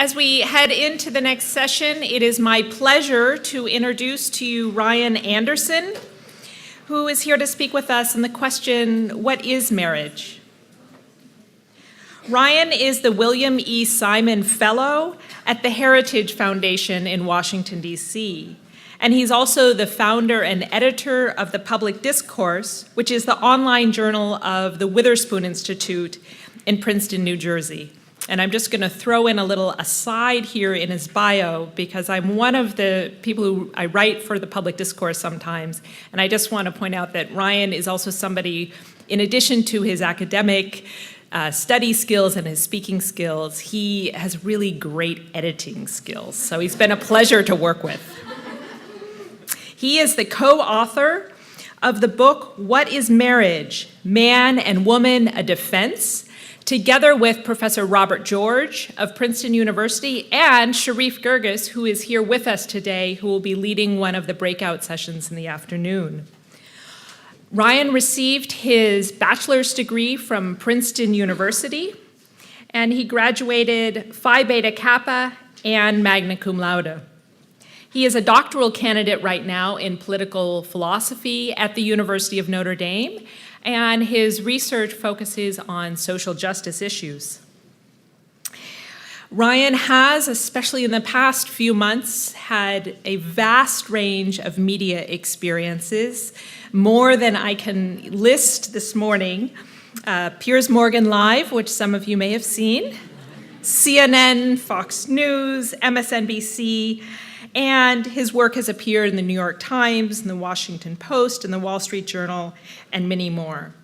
As we head into the next session, it is my pleasure to introduce to you Ryan Anderson, who is here to speak with us on the question, what is marriage? Ryan is the William E. Simon Fellow at the Heritage Foundation in Washington, D.C., and he's also the founder and editor of The Public Discourse, which is the online journal of the Witherspoon Institute in Princeton, New Jersey. And I'm just going to throw in a little aside here in his bio because I'm one of the people who I write for The Public Discourse sometimes. And I just want to point out that Ryan is also somebody, in addition to his academic study skills and his speaking skills, he has really great editing skills. So he's been a pleasure to work with. He is the co-author of the book, What is Marriage? Man and Woman, a Defense, together with Professor Robert George of Princeton University and Sharif Girgis, who is here with us today, who will be leading one of the breakout sessions in the afternoon. Ryan received his bachelor's degree from Princeton University, and he graduated Phi Beta Kappa and magna cum laude. He is a doctoral candidate right now in political philosophy at the University of Notre Dame, and his research focuses on social justice issues. Ryan has, especially in the past few months, had a vast range of media experiences, more than I can list this morning. Piers Morgan Live, which some of you may have seen, CNN, Fox News, MSNBC, and his work has appeared in the New York Times, in the Washington Post, and the Wall Street Journal, and many more.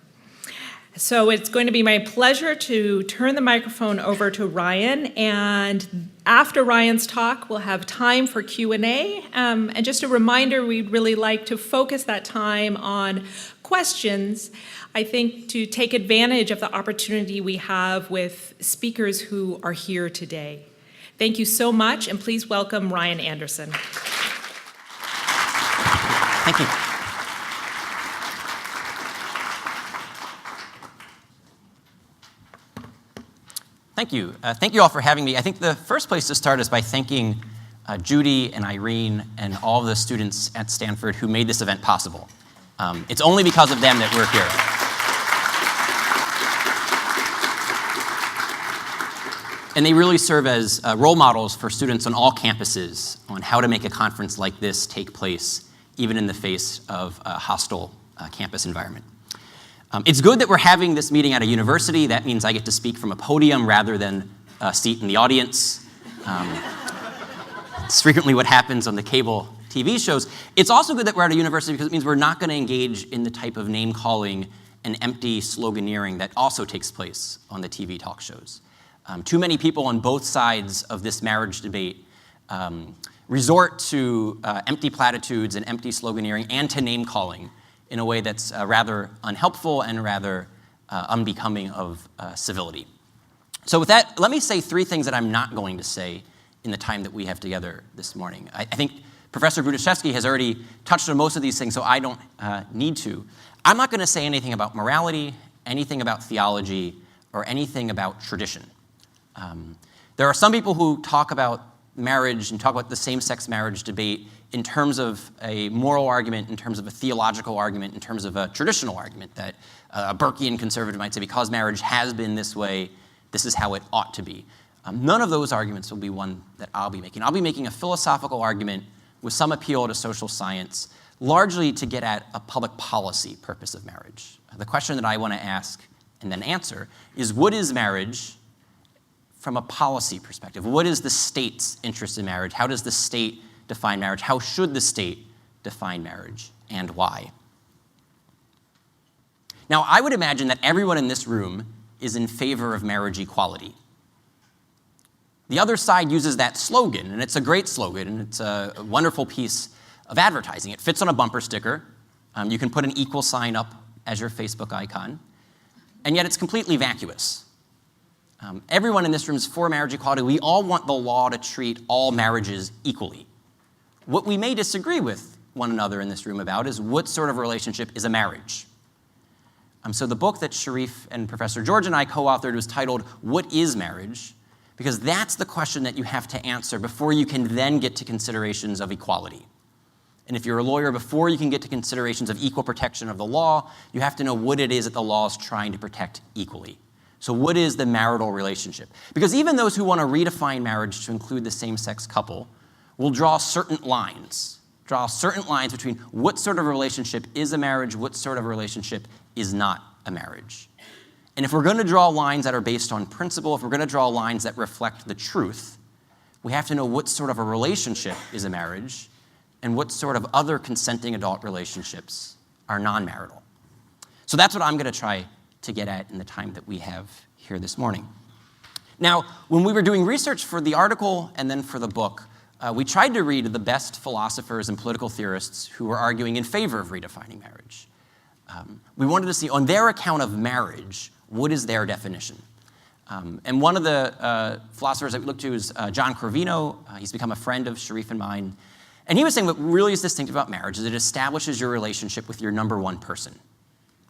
So it's going to be my pleasure to turn the microphone over to Ryan, and after Ryan's talk, we'll have time for Q&A. And just a reminder, we'd really like to focus that time on questions, I think, to take advantage of the opportunity we have with speakers who are here today. Thank you so much, and please welcome Ryan Anderson. Thank you. Thank you. Thank you all for having me. I think the first place to start is by thanking Judy and Irene and all the students at Stanford who made this event possible. It's only because of them that we're here. And they really serve as role models for students on all campuses on how to make a conference like this take place, even in the face of a hostile campus environment. It's good that we're having this meeting at a university. That means I get to speak from a podium rather than a seat in the audience. It's frequently what happens on the cable TV shows. It's also good that we're at a university because it means we're not going to engage in the type of name-calling and empty sloganeering that also takes place on the TV talk shows. Too many people on both sides of this marriage debate resort to empty platitudes and empty sloganeering and to name-calling in a way that's rather unhelpful and rather unbecoming of civility. So with that, let me say three things that I'm not going to say in the time that we have together this morning. I think Professor Brudachevsky has already touched on most of these things, so I don't need to. I'm not going to say anything about morality, anything about theology, or anything about tradition. There are some people who talk about marriage and talk about the same-sex marriage debate in terms of a moral argument, in terms of a theological argument, in terms of a traditional argument that a Burkean conservative might say, because marriage has been this way, this is how it ought to be. None of those arguments will be one that I'll be making. I'll be making a philosophical argument with some appeal to social science, largely to get at a public policy purpose of marriage. The question that I want to ask and then answer is, what is marriage from a policy perspective? What is the state's interest in marriage? How does the state define marriage? How should the state define marriage, and why? Now, I would imagine that everyone in this room is in favor of marriage equality. The other side uses that slogan, and it's a great slogan, and it's a wonderful piece of advertising. It fits on a bumper sticker. You can put an equal sign up as your Facebook icon, and yet it's completely vacuous. Everyone in this room is for marriage equality. We all want the law to treat all marriages equally. What we may disagree with one another in this room about is what sort of relationship is a marriage. So the book that Sharif and Professor George and I co-authored was titled, What is Marriage? because that's the question that you have to answer before you can then get to considerations of equality. And if you're a lawyer, before you can get to considerations of equal protection of the law, you have to know what it is that the law is trying to protect equally. So what is the marital relationship? Because even those who want to redefine marriage to include the same-sex couple will draw certain lines between what sort of a relationship is a marriage, what sort of a relationship is not a marriage. And if we're going to draw lines that are based on principle, if we're going to draw lines that reflect the truth, we have to know what sort of a relationship is a marriage and what sort of other consenting adult relationships are non-marital. So that's what I'm going to try to get at in the time that we have here this morning. Now, when we were doing research for the article and then for the book, we tried to read the best philosophers and political theorists who were arguing in favor of redefining marriage. We wanted to see, on their account of marriage, what is their definition? And one of the philosophers that we looked to is John Corvino. He's become a friend of Sharif and mine. And he was saying what really is distinctive about marriage is it establishes your relationship with your number one person.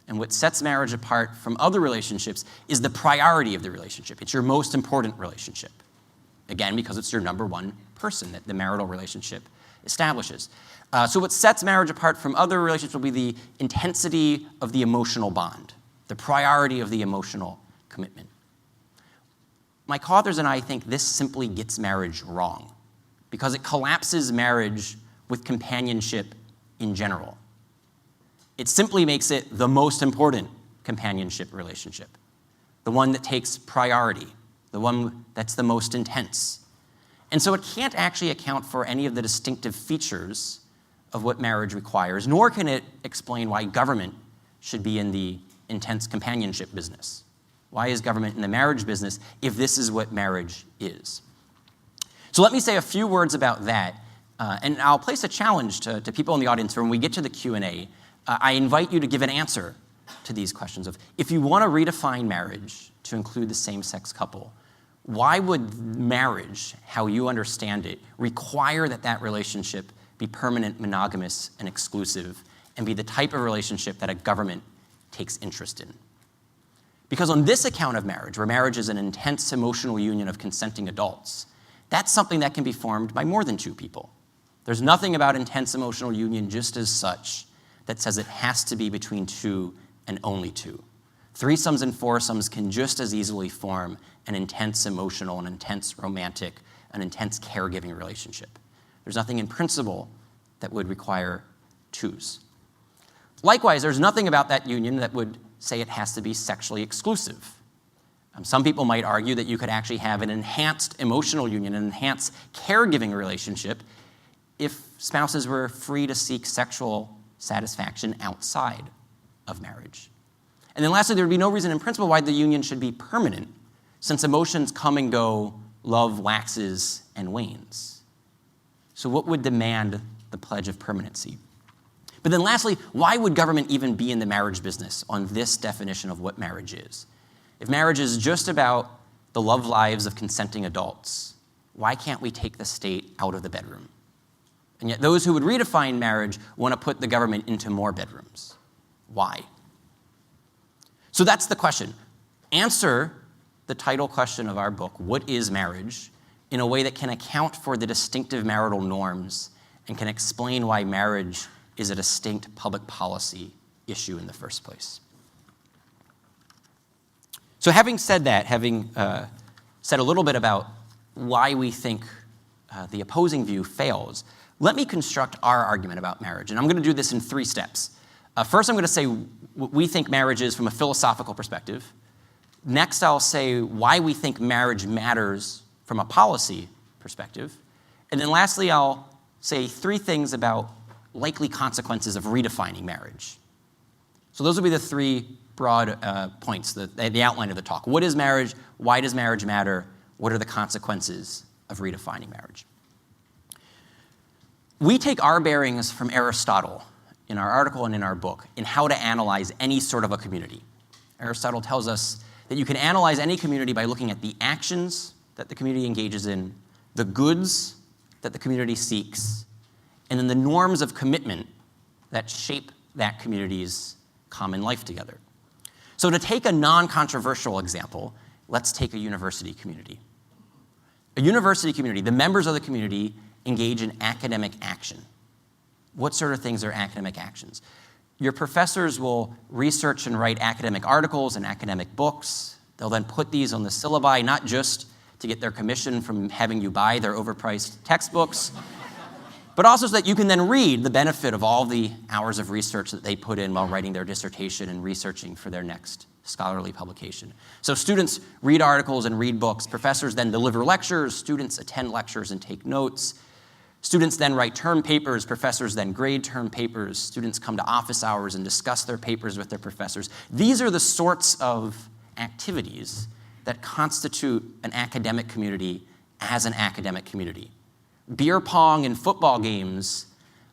And what sets marriage apart from other relationships is the priority of the relationship. It's your most important relationship. Again, because it's your number one person that the marital relationship establishes. So what sets marriage apart from other relationships will be the intensity of the emotional bond, the priority of the emotional commitment. My co-authors and I think this simply gets marriage wrong because it collapses marriage with companionship in general. It simply makes it the most important companionship relationship, the one that takes priority, the one that's the most intense. And so it can't actually account for any of the distinctive features of what marriage requires, nor can it explain why government should be in the intense companionship business. Why is government in the marriage business if this is what marriage is? So let me say a few words about that, and I'll place a challenge to people in the audience when we get to the Q&A. I invite you to give an answer to these questions of, if you want to redefine marriage to include the same-sex couple, why would marriage, how you understand it, require that that relationship be permanent, monogamous, and exclusive, and be the type of relationship that a government takes interest in? Because on this account of marriage, where marriage is an intense emotional union of consenting adults, that's something that can be formed by more than two people. There's nothing about intense emotional union just as such that says it has to be between two and only two. Threesomes and foursomes can just as easily form an intense emotional, an intense romantic, an intense caregiving relationship. There's nothing in principle that would require twos. Likewise, there's nothing about that union that would say it has to be sexually exclusive. Some people might argue that you could actually have an enhanced emotional union, an enhanced caregiving relationship, if spouses were free to seek sexual satisfaction outside of marriage. And then lastly, there would be no reason in principle why the union should be permanent, since emotions come and go, love waxes and wanes. So what would demand the pledge of permanency? But then lastly, why would government even be in the marriage business on this definition of what marriage is? If marriage is just about the love lives of consenting adults, why can't we take the state out of the bedroom? And yet those who would redefine marriage want to put the government into more bedrooms. Why? So that's the question. Answer the title question of our book, what is marriage, in a way that can account for the distinctive marital norms and can explain why marriage is a distinct public policy issue in the first place. So having said that, having said a little bit about why we think the opposing view fails, let me construct our argument about marriage. And I'm going to do this in 3 steps. First, I'm going to say what we think marriage is from a philosophical perspective. Next, I'll say why we think marriage matters from a policy perspective. And then lastly, I'll say 3 things about likely consequences of redefining marriage. So those will be the 3 broad points, the outline of the talk. What is marriage? Why does marriage matter? What are the consequences of redefining marriage? We take our bearings from Aristotle in our article and in our book in how to analyze any sort of a community. Aristotle tells us that you can analyze any community by looking at the actions that the community engages in, the goods that the community seeks, and then the norms of commitment that shape that community's common life together. So to take a non-controversial example, let's take a university community. A university community, the members of the community, engage in academic action. What sort of things are academic actions? Your professors will research and write academic articles and academic books. They'll then put these on the syllabi, not just to get their commission from having you buy their overpriced textbooks, but also so that you can then read the benefit of all the hours of research that they put in while writing their dissertation and researching for their next scholarly publication. So students read articles and read books. Professors then deliver lectures. Students attend lectures and take notes. Students then write term papers. Professors then grade term papers. Students come to office hours and discuss their papers with their professors. These are the sorts of activities that constitute an academic community as an academic community. Beer pong and football games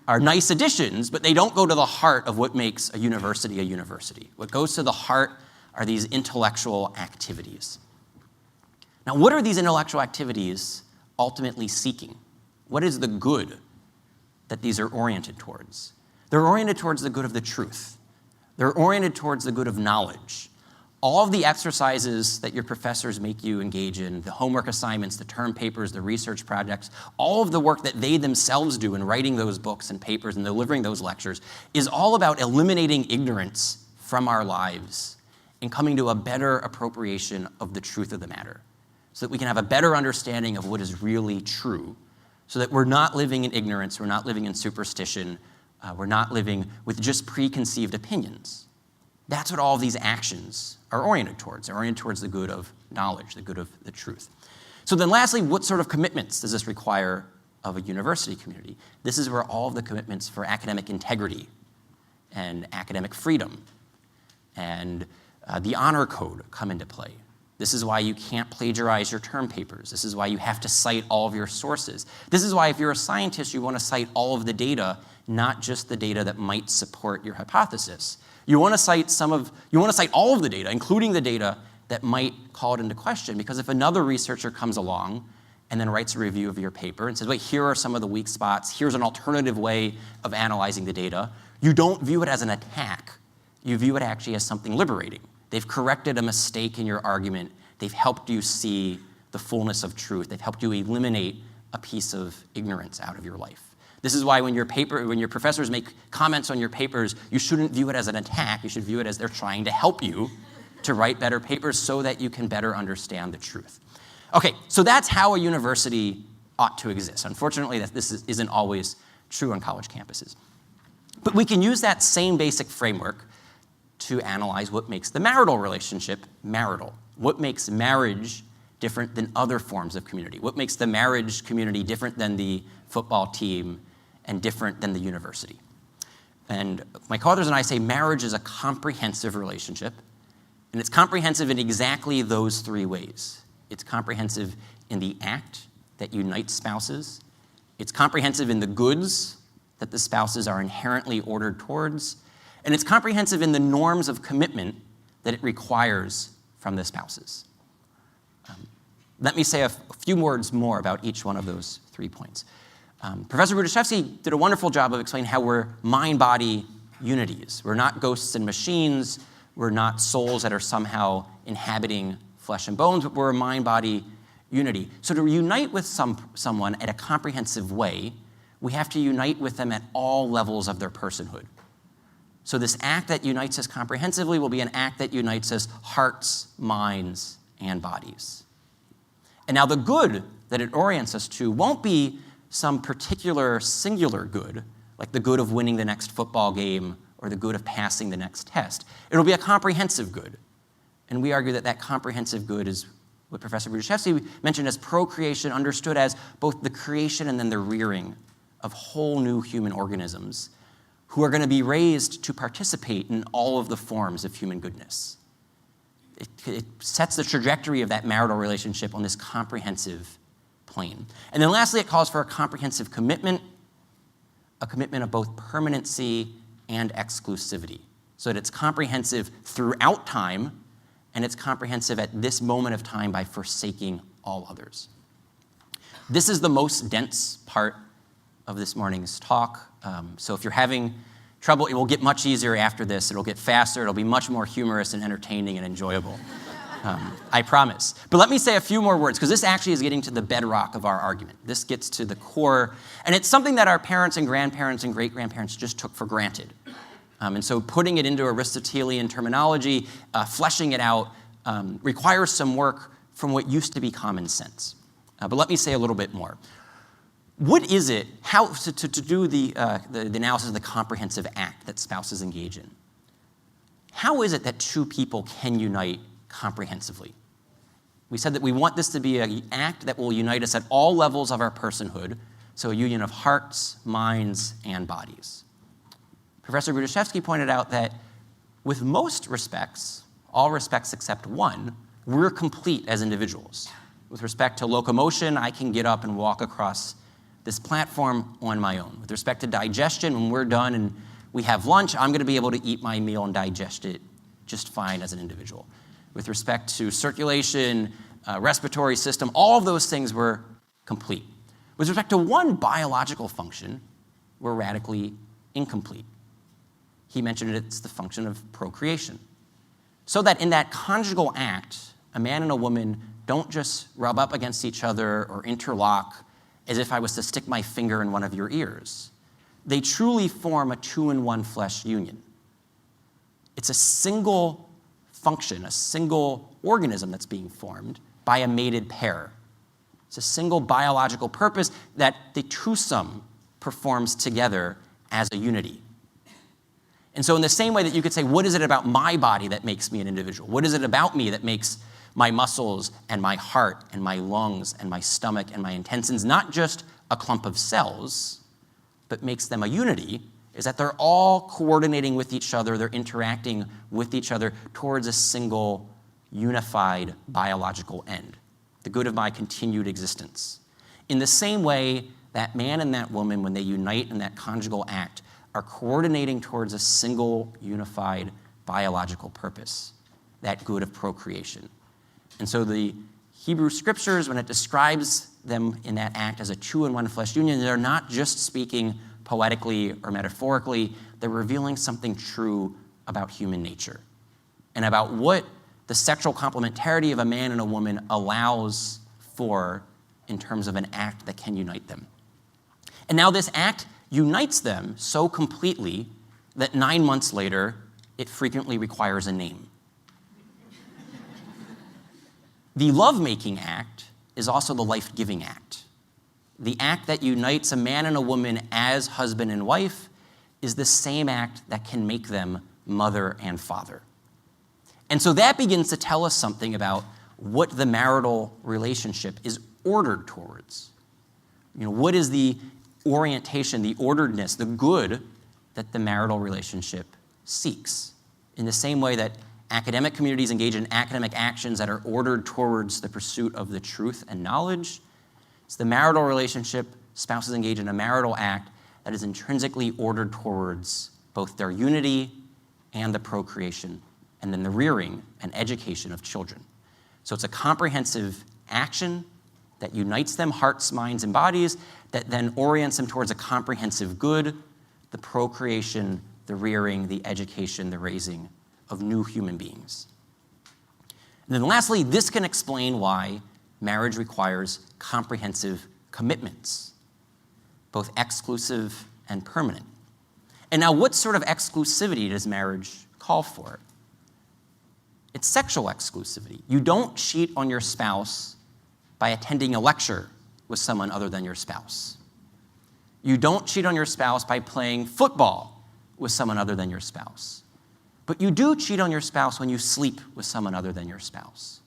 are nice additions, but they don't go to the heart of what makes a university a university. What goes to the heart are these intellectual activities. Now, what are these intellectual activities ultimately seeking? What is the good that these are oriented towards? They're oriented towards the good of the truth. They're oriented towards the good of knowledge. All of the exercises that your professors make you engage in, the homework assignments, the term papers, the research projects, all of the work that they themselves do in writing those books and papers and delivering those lectures is all about eliminating ignorance from our lives and coming to a better appropriation of the truth of the matter so that we can have a better understanding of what is really true, so that we're not living in ignorance, we're not living in superstition, we're not living with just preconceived opinions. That's what all of these actions are oriented towards. They're oriented towards the good of knowledge, the good of the truth. So then lastly, what sort of commitments does this require of a university community? This is where all of the commitments for academic integrity and academic freedom and the honor code come into play. This is why you can't plagiarize your term papers. This is why you have to cite all of your sources. This is why if you're a scientist, you want to cite all of the data, not just the data that might support your hypothesis. You want to cite all of the data, including the data that might call it into question, because if another researcher comes along and then writes a review of your paper and says, wait, here are some of the weak spots, here's an alternative way of analyzing the data, you don't view it as an attack. You view it actually as something liberating. They've corrected a mistake in your argument. They've helped you see the fullness of truth. They've helped you eliminate a piece of ignorance out of your life. This is why when your professors make comments on your papers, you shouldn't view it as an attack. You should view it as they're trying to help you to write better papers so that you can better understand the truth. Okay, so that's how a university ought to exist. Unfortunately, this isn't always true on college campuses. But we can use that same basic framework to analyze what makes the marital relationship marital. What makes marriage different than other forms of community? What makes the marriage community different than the football team and different than the university? And my co-authors and I say marriage is a comprehensive relationship, and it's comprehensive in exactly those three ways. It's comprehensive in the act that unites spouses. It's comprehensive in the goods that the spouses are inherently ordered towards. And it's comprehensive in the norms of commitment that it requires from the spouses. Let me say a few words more about each one of those 3 points. Professor Rudashevsky did a wonderful job of explaining how we're mind-body unities. We're not ghosts and machines. We're not souls that are somehow inhabiting flesh and bones, but we're a mind-body unity. So to unite with someone at a comprehensive way, we have to unite with them at all levels of their personhood. So this act that unites us comprehensively will be an act that unites us hearts, minds, and bodies. And now the good that it orients us to won't be some particular singular good, like the good of winning the next football game or the good of passing the next test. It'll be a comprehensive good. And we argue that that comprehensive good is what Professor Rudashevsky mentioned as procreation, understood as both the creation and then the rearing of whole new human organisms who are going to be raised to participate in all of the forms of human goodness. It sets the trajectory of that marital relationship on this comprehensive plane. And then lastly, it calls for a comprehensive commitment, a commitment of both permanency and exclusivity, so that it's comprehensive throughout time, and it's comprehensive at this moment of time by forsaking all others. This is the most dense part of this morning's talk. So if you're having trouble, it will get much easier after this. It'll get faster. It'll be much more humorous and entertaining and enjoyable. I promise. But let me say a few more words, because this actually is getting to the bedrock of our argument. This gets to the core, and it's something that our parents and grandparents and great-grandparents just took for granted. And so putting it into Aristotelian terminology, fleshing it out, requires some work from what used to be common sense. But let me say a little bit more. What is it, how to do the analysis of the comprehensive act that spouses engage in? How is it that two people can unite comprehensively? We said that we want this to be an act that will unite us at all levels of our personhood, so a union of hearts, minds, and bodies. Professor Grudaszewski pointed out that with most respects, all respects except one, we're complete as individuals. With respect to locomotion, I can get up and walk across this platform on my own. With respect to digestion, when we're done and we have lunch, I'm going to be able to eat my meal and digest it just fine as an individual. With respect to circulation, respiratory system, all of those things were complete. With respect to one biological function, we're radically incomplete. He mentioned it's the function of procreation. So that in that conjugal act, a man and a woman don't just rub up against each other or interlock as if I was to stick my finger in one of your ears. They truly form a two-in-one flesh union. It's a single function, a single organism that's being formed by a mated pair. It's a single biological purpose that the twosome performs together as a unity. And so in the same way that you could say, what is it about my body that makes me an individual? What is it about me that makes my muscles and my heart and my lungs and my stomach and my intestines not just a clump of cells, but makes them a unity, is that they're all coordinating with each other, they're interacting with each other towards a single, unified biological end, the good of my continued existence. In the same way, that man and that woman, when they unite in that conjugal act, are coordinating towards a single, unified biological purpose, that good of procreation. And so the Hebrew scriptures, when it describes them in that act as a two-in-one flesh union, they're not just speaking poetically or metaphorically, they're revealing something true about human nature and about what the sexual complementarity of a man and a woman allows for in terms of an act that can unite them. And now this act unites them so completely that 9 months later, it frequently requires a name. The lovemaking act is also the life-giving act. The act that unites a man and a woman as husband and wife is the same act that can make them mother and father. And so that begins to tell us something about what the marital relationship is ordered towards. What is the orientation, the orderedness, the good that the marital relationship seeks? In the same way that academic communities engage in academic actions that are ordered towards the pursuit of the truth and knowledge, it's the marital relationship, spouses engage in a marital act that is intrinsically ordered towards both their unity and the procreation, and then the rearing and education of children. So it's a comprehensive action that unites them, hearts, minds, and bodies, that then orients them towards a comprehensive good, the procreation, the rearing, the education, the raising of new human beings. And then lastly, this can explain why marriage requires comprehensive commitments, both exclusive and permanent. And now, what sort of exclusivity does marriage call for? It's sexual exclusivity. You don't cheat on your spouse by attending a lecture with someone other than your spouse. You don't cheat on your spouse by playing football with someone other than your spouse. But you do cheat on your spouse when you sleep with someone other than your spouse.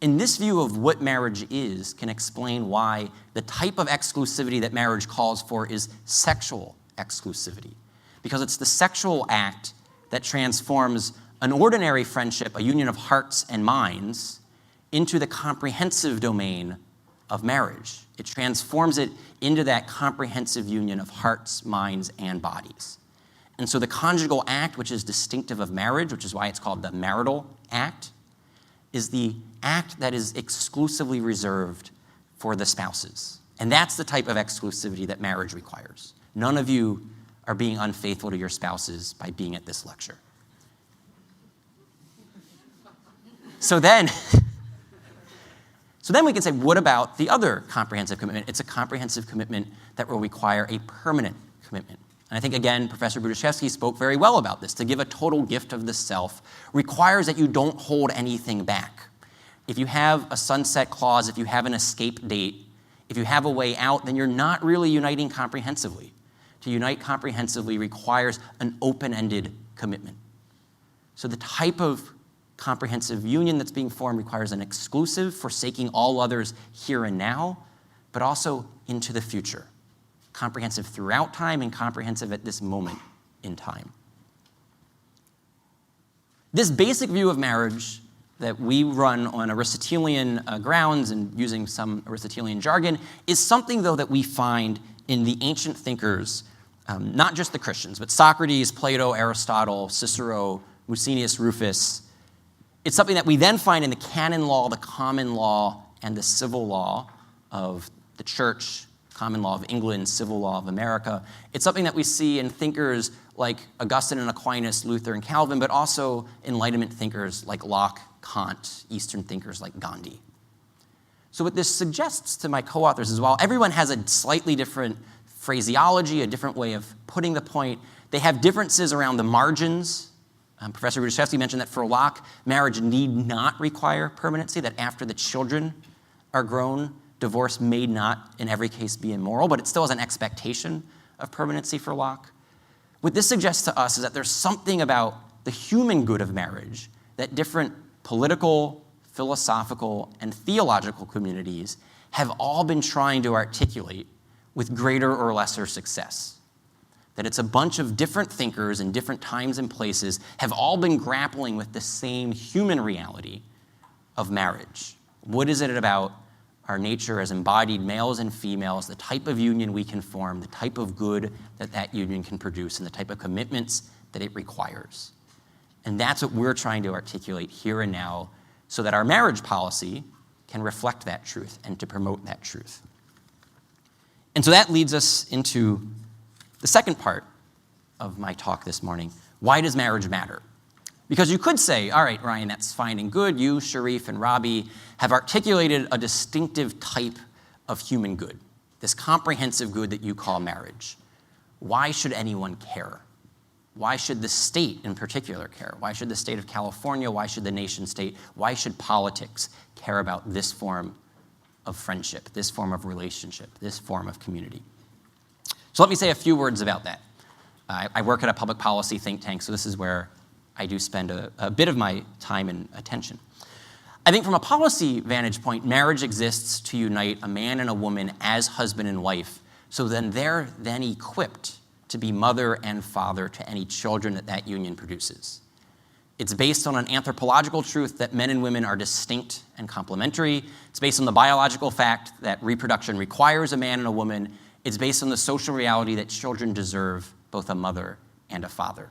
And this view of what marriage is can explain why the type of exclusivity that marriage calls for is sexual exclusivity. Because it's the sexual act that transforms an ordinary friendship, a union of hearts and minds, into the comprehensive domain of marriage. It transforms it into that comprehensive union of hearts, minds, and bodies. And so the conjugal act, which is distinctive of marriage, which is why it's called the marital act, is the act that is exclusively reserved for the spouses. And that's the type of exclusivity that marriage requires. None of you are being unfaithful to your spouses by being at this lecture. So then we can say, what about the other comprehensive commitment? It's a comprehensive commitment that will require a permanent commitment. And I think, again, Professor Budiszewski spoke very well about this. To give a total gift of the self requires that you don't hold anything back. If you have a sunset clause, if you have an escape date, if you have a way out, then you're not really uniting comprehensively. To unite comprehensively requires an open-ended commitment. So the type of comprehensive union that's being formed requires an exclusive, forsaking all others here and now, but also into the future. Comprehensive throughout time and comprehensive at this moment in time. This basic view of marriage that we run on Aristotelian grounds and using some Aristotelian jargon is something, though, that we find in the ancient thinkers, not just the Christians, but Socrates, Plato, Aristotle, Cicero, Musonius Rufus. It's something that we then find in the canon law, the common law, and the civil law of the church, common law of England, civil law of America. It's something that we see in thinkers like Augustine and Aquinas, Luther and Calvin, but also Enlightenment thinkers like Locke, Kant, Eastern thinkers like Gandhi. So what this suggests to my co-authors is, while everyone has a slightly different phraseology, a different way of putting the point, they have differences around the margins. Professor Budiszewski mentioned that for Locke, marriage need not require permanency, that after the children are grown, divorce may not in every case be immoral, but it still has an expectation of permanency for Locke. What this suggests to us is that there's something about the human good of marriage that different political, philosophical, and theological communities have all been trying to articulate with greater or lesser success. That it's a bunch of different thinkers in different times and places have all been grappling with the same human reality of marriage. What is it about our nature as embodied males and females, the type of union we can form, the type of good that that union can produce, and the type of commitments that it requires? And that's what we're trying to articulate here and now so that our marriage policy can reflect that truth and to promote that truth. And so that leads us into the second part of my talk this morning. Why does marriage matter? Because you could say, all right, Ryan, that's fine and good. You, Sharif, and Robbie have articulated a distinctive type of human good, this comprehensive good that you call marriage. Why should anyone care? Why should the state in particular care? Why should the state of California? Why should the nation state? Why should politics care about this form of friendship, this form of relationship, this form of community? So let me say a few words about that. I work at a public policy think tank, so this is where I do spend a bit of my time and attention. I think from a policy vantage point, marriage exists to unite a man and a woman as husband and wife, so then they're then equipped to be mother and father to any children that that union produces. It's based on an anthropological truth that men and women are distinct and complementary. It's based on the biological fact that reproduction requires a man and a woman. It's based on the social reality that children deserve both a mother and a father.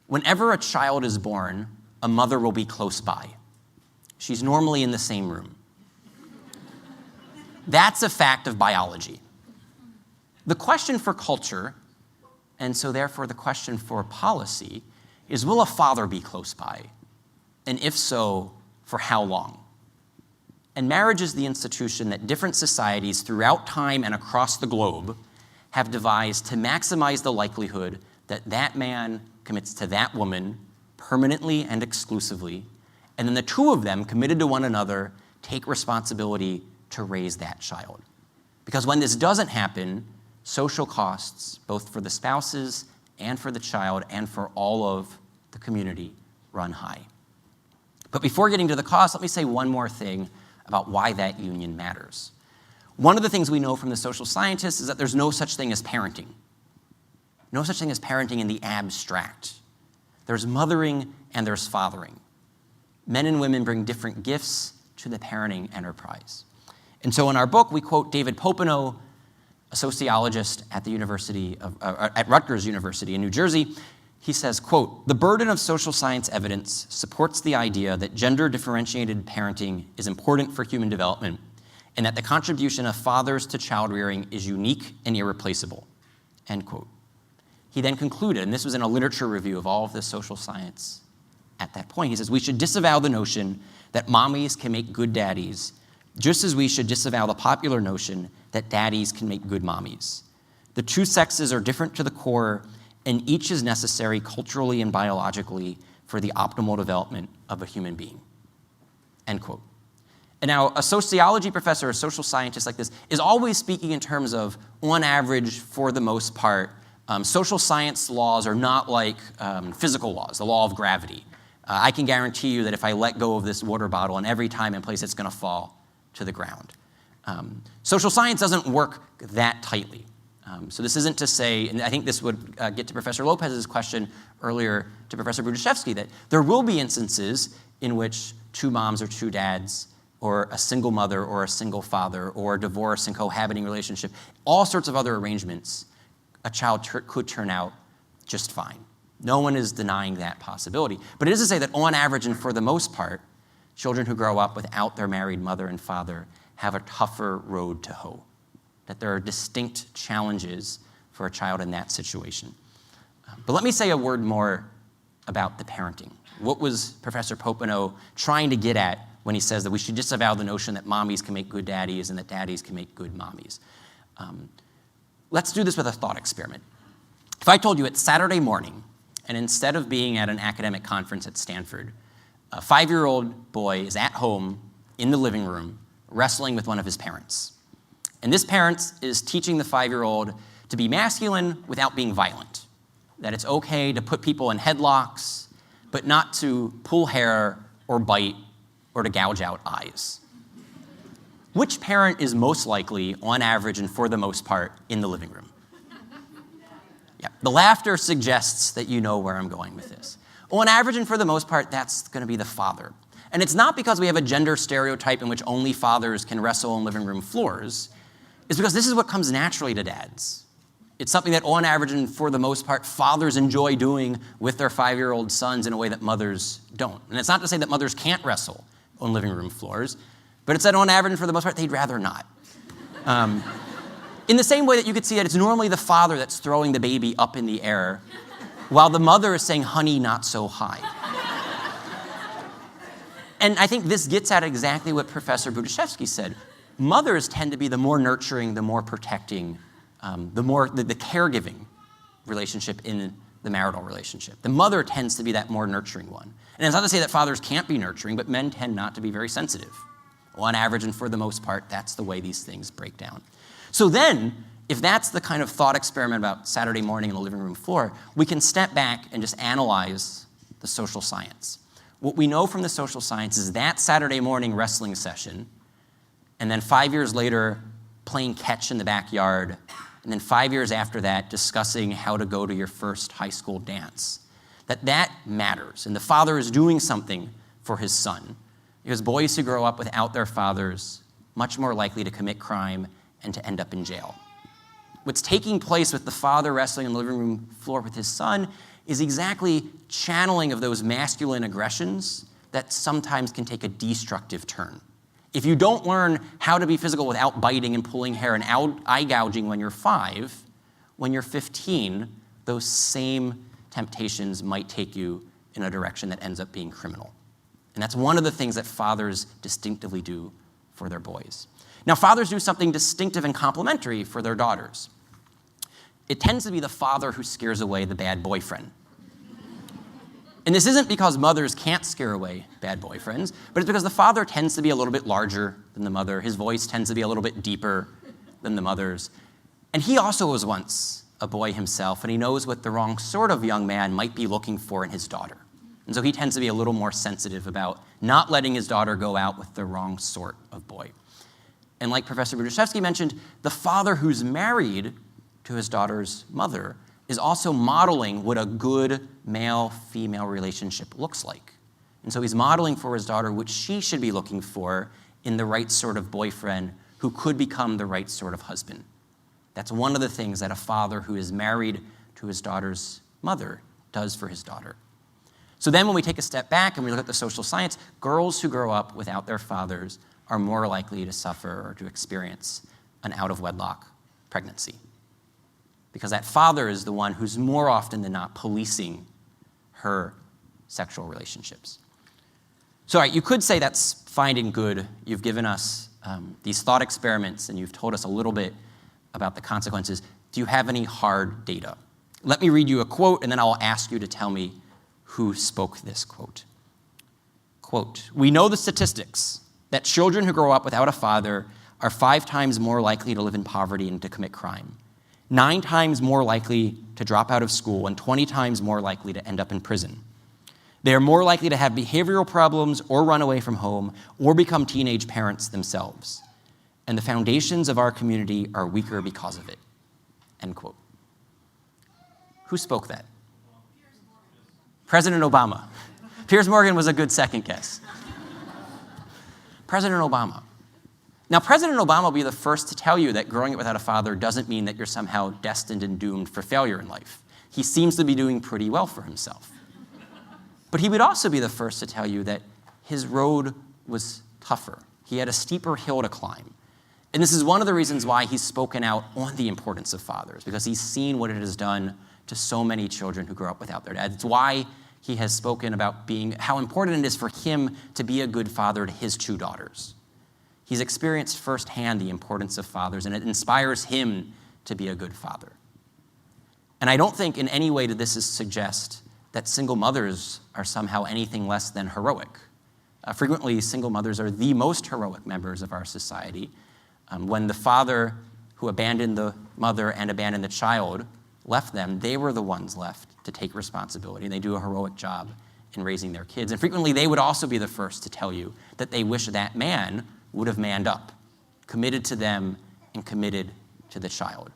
Whenever a child is born, a mother will be close by. She's normally in the same room. That's a fact of biology. The question for culture, and so therefore the question for policy, is will a father be close by? And if so, for how long? And marriage is the institution that different societies throughout time and across the globe have devised to maximize the likelihood that that man commits to that woman permanently and exclusively, and then the two of them, committed to one another, take responsibility to raise that child. Because when this doesn't happen, social costs, both for the spouses and for the child and for all of the community, run high. But before getting to the cost, let me say one more thing about why that union matters. One of the things we know from the social scientists is that there's no such thing as parenting. No such thing as parenting in the abstract. There's mothering and there's fathering. Men and women bring different gifts to the parenting enterprise. And so in our book, we quote David Popenoe, a sociologist at the at Rutgers University in New Jersey. He says, quote, "The burden of social science evidence supports the idea that gender-differentiated parenting is important for human development and that the contribution of fathers to child rearing is unique and irreplaceable," end quote. He then concluded, and this was in a literature review of all of this social science at that point. He says, we should disavow the notion that mommies can make good daddies, just as we should disavow the popular notion that daddies can make good mommies. The two sexes are different to the core, and each is necessary culturally and biologically for the optimal development of a human being. End quote. And now, a sociology professor, a social scientist like this, is always speaking in terms of, on average, for the most part, social science laws are not like physical laws, the law of gravity. I can guarantee you that if I let go of this water bottle, and every time and place it's going to fall to the ground. Social science doesn't work that tightly. So this isn't to say, and I think this would get to Professor Lopez's question earlier to Professor Budiszewski, that there will be instances in which two moms or two dads, or a single mother or a single father, or a divorce and cohabiting relationship, all sorts of other arrangements, a child could turn out just fine. No one is denying that possibility. But it is to say that on average and for the most part, children who grow up without their married mother and father have a tougher road to hoe, that there are distinct challenges for a child in that situation. But let me say a word more about the parenting. What was Professor Popenoe trying to get at when he says that we should disavow the notion that mommies can make good daddies and that daddies can make good mommies? Let's do this with a thought experiment. If I told you it's Saturday morning, and instead of being at an academic conference at Stanford, a 5-year-old boy is at home in the living room wrestling with one of his parents. And this parent is teaching the 5-year-old to be masculine without being violent, that it's okay to put people in headlocks, but not to pull hair or bite or to gouge out eyes. Which parent is most likely, on average and for the most part, in the living room? Yeah, the laughter suggests that you know where I'm going with this. On average and for the most part, that's going to be the father. And it's not because we have a gender stereotype in which only fathers can wrestle on living room floors. It's because this is what comes naturally to dads. It's something that on average and for the most part, fathers enjoy doing with their 5-year-old sons in a way that mothers don't. And it's not to say that mothers can't wrestle on living room floors, but it's that on average and for the most part, they'd rather not. In the same way that you could see that it's normally the father that's throwing the baby up in the air, while the mother is saying, honey, not so high. And I think this gets at exactly what Professor Budiszewski said. Mothers tend to be the more nurturing, the more protecting, the caregiving relationship in the marital relationship. The mother tends to be that more nurturing one. And it's not to say that fathers can't be nurturing, but men tend not to be very sensitive. On average and for the most part, that's the way these things break down. So then, if that's the kind of thought experiment about Saturday morning on the living room floor, we can step back and just analyze the social science. What we know from the social science is that Saturday morning wrestling session, and then 5 years later, playing catch in the backyard, and then 5 years after that, discussing how to go to your first high school dance, that matters. And the father is doing something for his son, because boys who grow up without their fathers, much more likely to commit crime and to end up in jail. What's taking place with the father wrestling on the living room floor with his son is exactly channeling of those masculine aggressions that sometimes can take a destructive turn. If you don't learn how to be physical without biting and pulling hair and eye gouging when you're 5, when you're 15, those same temptations might take you in a direction that ends up being criminal. And that's one of the things that fathers distinctively do for their boys. Now, fathers do something distinctive and complementary for their daughters. It tends to be the father who scares away the bad boyfriend. And this isn't because mothers can't scare away bad boyfriends, but it's because the father tends to be a little bit larger than the mother. His voice tends to be a little bit deeper than the mother's. And he also was once a boy himself, and he knows what the wrong sort of young man might be looking for in his daughter. And so he tends to be a little more sensitive about not letting his daughter go out with the wrong sort of boy. And like Professor Budiszewski mentioned, the father who's married to his daughter's mother is also modeling what a good male-female relationship looks like. And so he's modeling for his daughter what she should be looking for in the right sort of boyfriend who could become the right sort of husband. That's one of the things that a father who is married to his daughter's mother does for his daughter. So then when we take a step back and we look at the social science, girls who grow up without their fathers are more likely to suffer or to experience an out-of-wedlock pregnancy. Because that father is the one who's more often than not policing her sexual relationships. So, all right, you could say that's fine and good. You've given us these thought experiments, and you've told us a little bit about the consequences. Do you have any hard data? Let me read you a quote, and then I'll ask you to tell me who spoke this quote. Quote, "We know the statistics that children who grow up without a father are 5 times more likely to live in poverty and to commit crime, 9 times more likely to drop out of school, and 20 times more likely to end up in prison. They are more likely to have behavioral problems or run away from home or become teenage parents themselves. And the foundations of our community are weaker because of it." End quote. Who spoke that? President Obama. Piers Morgan was a good second guess. President Obama. Now, President Obama will be the first to tell you that growing up without a father doesn't mean that you're somehow destined and doomed for failure in life. He seems to be doing pretty well for himself. But he would also be the first to tell you that his road was tougher. He had a steeper hill to climb. And this is one of the reasons why he's spoken out on the importance of fathers, because he's seen what it has done to so many children who grow up without their dad. It's why he has spoken about how important it is for him to be a good father to his 2 daughters. He's experienced firsthand the importance of fathers, and it inspires him to be a good father. And I don't think in any way that this is suggest that single mothers are somehow anything less than heroic. Frequently, single mothers are the most heroic members of our society. When the father who abandoned the mother and abandoned the child left them, they were the ones left to take responsibility, and they do a heroic job in raising their kids. And frequently, they would also be the first to tell you that they wish that man would have manned up, committed to them, and committed to the child.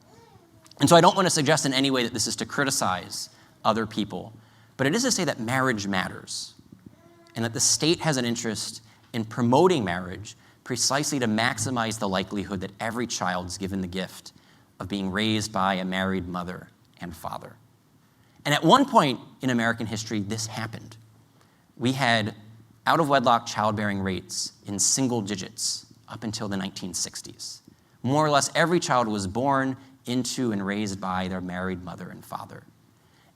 And so I don't want to suggest in any way that this is to criticize other people, but it is to say that marriage matters, and that the state has an interest in promoting marriage precisely to maximize the likelihood that every child is given the gift of being raised by a married mother and father. And at one point in American history, this happened. We had out-of-wedlock childbearing rates in single digits up until the 1960s. More or less every child was born into and raised by their married mother and father.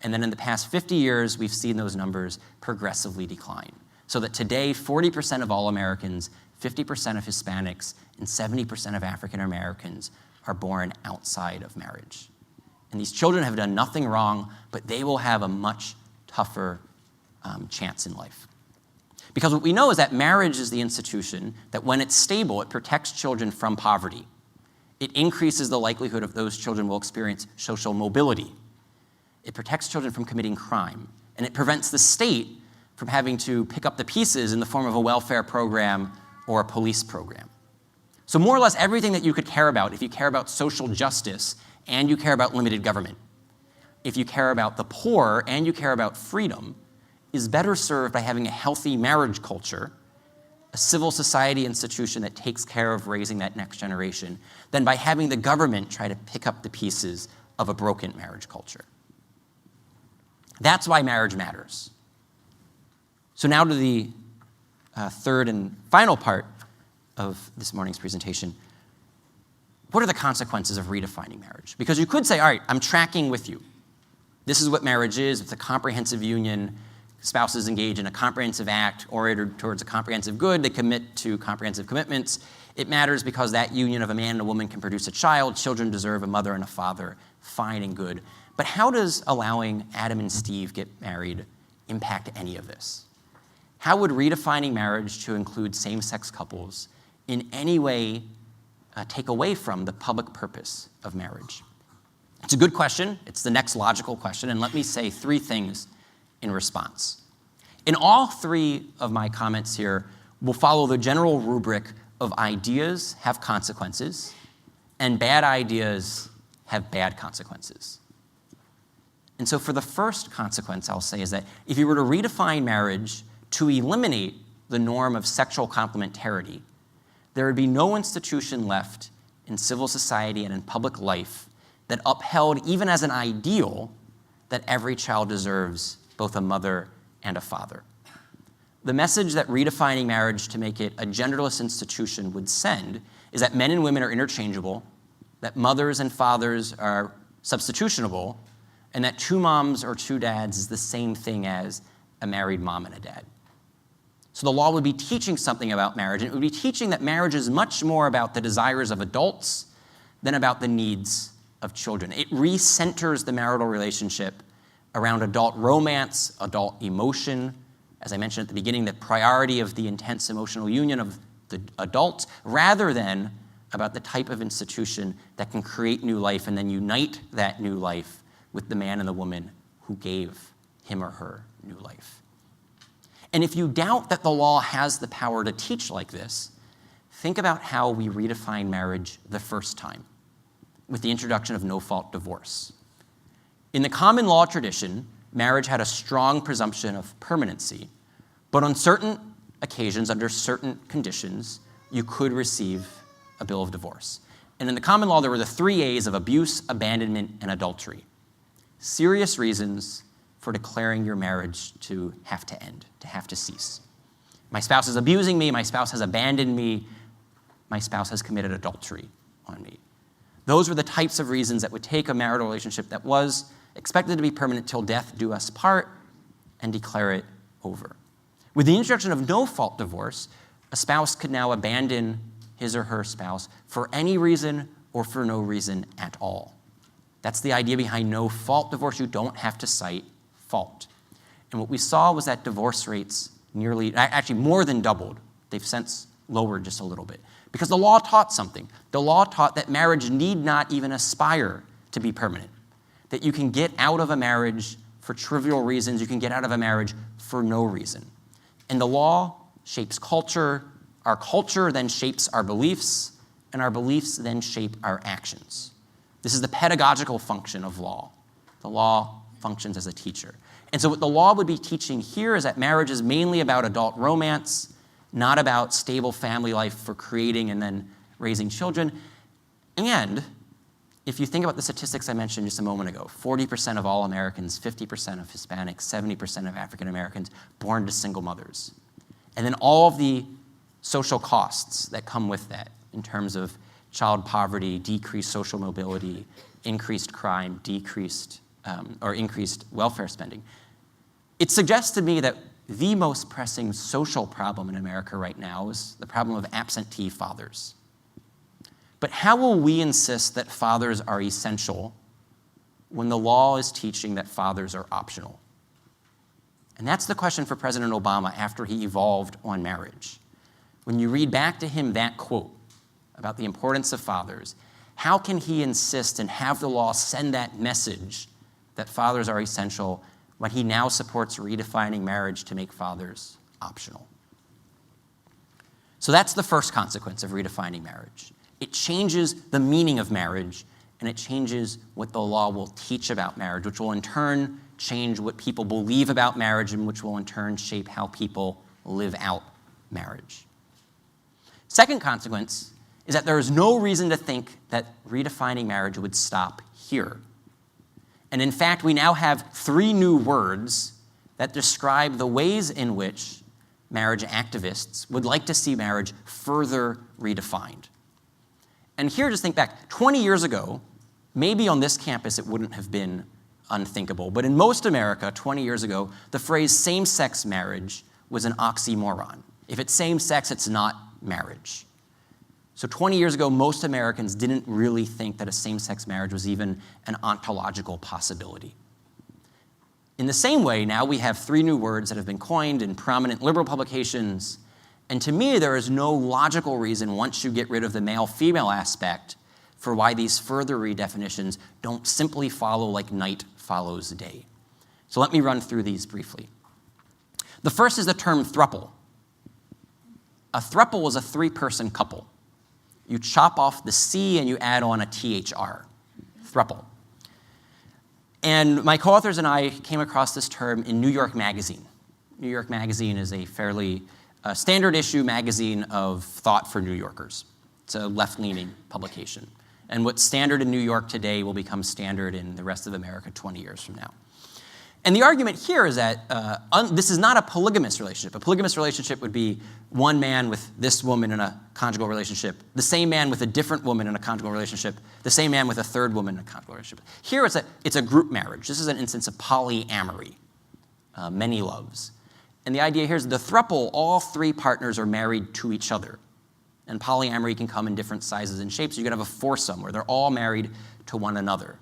And then in the past 50 years, we've seen those numbers progressively decline. So that today, 40% of all Americans, 50% of Hispanics, and 70% of African Americans are born outside of marriage. And these children have done nothing wrong, but they will have a much tougher chance in life. Because what we know is that marriage is the institution that when it's stable, it protects children from poverty. It increases the likelihood of those children will experience social mobility. It protects children from committing crime. And it prevents the state from having to pick up the pieces in the form of a welfare program or a police program. So more or less everything that you could care about, if you care about social justice and you care about limited government, if you care about the poor and you care about freedom, is better served by having a healthy marriage culture, a civil society institution that takes care of raising that next generation, than by having the government try to pick up the pieces of a broken marriage culture. That's why marriage matters. So now to the third and final part of this morning's presentation. What are the consequences of redefining marriage? Because you could say, all right, I'm tracking with you. This is what marriage is. It's a comprehensive union. Spouses engage in a comprehensive act oriented towards a comprehensive good. They commit to comprehensive commitments. It matters because that union of a man and a woman can produce a child. Children deserve a mother and a father. Fine and good. But how does allowing Adam and Steve get married impact any of this? How would redefining marriage to include same-sex couples in any way take away from the public purpose of marriage? It's a good question. It's the next logical question. And let me say 3 things in response. In all 3 of my comments here, we'll follow the general rubric of ideas have consequences and bad ideas have bad consequences. And so for the first consequence, I'll say is that if you were to redefine marriage to eliminate the norm of sexual complementarity, there would be no institution left in civil society and in public life that upheld, even as an ideal, that every child deserves both a mother and a father. The message that redefining marriage to make it a genderless institution would send is that men and women are interchangeable, that mothers and fathers are substitutionable, and that 2 moms or 2 dads is the same thing as a married mom and a dad. So the law would be teaching something about marriage, and it would be teaching that marriage is much more about the desires of adults than about the needs of children. It recenters the marital relationship around adult romance, adult emotion. As I mentioned at the beginning, the priority of the intense emotional union of the adults, rather than about the type of institution that can create new life and then unite that new life with the man and the woman who gave him or her new life. And if you doubt that the law has the power to teach like this, think about how we redefined marriage the first time, with the introduction of no-fault divorce. In the common law tradition, marriage had a strong presumption of permanency, but on certain occasions, under certain conditions, you could receive a bill of divorce. And in the common law, there were the 3 A's of abuse, abandonment, and adultery. Serious reasons for declaring your marriage to have to end, to have to cease. My spouse is abusing me, my spouse has abandoned me, my spouse has committed adultery on me. Those were the types of reasons that would take a marital relationship that was expected to be permanent till death do us part and declare it over. With the introduction of no-fault divorce, a spouse could now abandon his or her spouse for any reason or for no reason at all. That's the idea behind no-fault divorce. You don't have to cite fault. And what we saw was that divorce rates actually more than doubled. They've since lowered just a little bit. Because the law taught something. The law taught that marriage need not even aspire to be permanent. That you can get out of a marriage for trivial reasons. You can get out of a marriage for no reason. And the law shapes culture. Our culture then shapes our beliefs, and our beliefs then shape our actions. This is the pedagogical function of law. The law functions as a teacher. And so what the law would be teaching here is that marriage is mainly about adult romance, not about stable family life for creating and then raising children. And if you think about the statistics I mentioned just a moment ago, 40% of all Americans, 50% of Hispanics, 70% of African Americans born to single mothers. And then all of the social costs that come with that in terms of child poverty, decreased social mobility, increased crime, increased welfare spending. It suggests to me that the most pressing social problem in America right now is the problem of absentee fathers. But how will we insist that fathers are essential when the law is teaching that fathers are optional? And that's the question for President Obama after he evolved on marriage. When you read back to him that quote about the importance of fathers, how can he insist and have the law send that message that fathers are essential when he now supports redefining marriage to make fathers optional? So that's the first consequence of redefining marriage. It changes the meaning of marriage, and it changes what the law will teach about marriage, which will in turn change what people believe about marriage, and which will in turn shape how people live out marriage. Second consequence is that there is no reason to think that redefining marriage would stop here. And in fact, we now have 3 new words that describe the ways in which marriage activists would like to see marriage further redefined. And here, just think back. 20 years ago, maybe on this campus it wouldn't have been unthinkable, but in most America, 20 years ago, the phrase same-sex marriage was an oxymoron. If it's same-sex, it's not marriage. So 20 years ago, most Americans didn't really think that a same-sex marriage was even an ontological possibility. In the same way, now we have 3 new words that have been coined in prominent liberal publications, and to me, there is no logical reason, once you get rid of the male-female aspect, for why these further redefinitions don't simply follow like night follows day. So let me run through these briefly. The first is the term throuple. A throuple is a 3-person couple. You chop off the C and you add on a THR, throuple. And my co-authors and I came across this term in New York Magazine. New York Magazine is a fairly standard issue magazine of thought for New Yorkers. It's a left-leaning publication. And what's standard in New York today will become standard in the rest of America 20 years from now. And the argument here is that this is not a polygamous relationship. A polygamous relationship would be one man with this woman in a conjugal relationship, the same man with a different woman in a conjugal relationship, the same man with a third woman in a conjugal relationship. Here it's a group marriage. This is an instance of polyamory. many loves. And the idea here is the throuple, all three partners are married to each other. And polyamory can come in different sizes and shapes. You can have a foursome where they're all married to one another.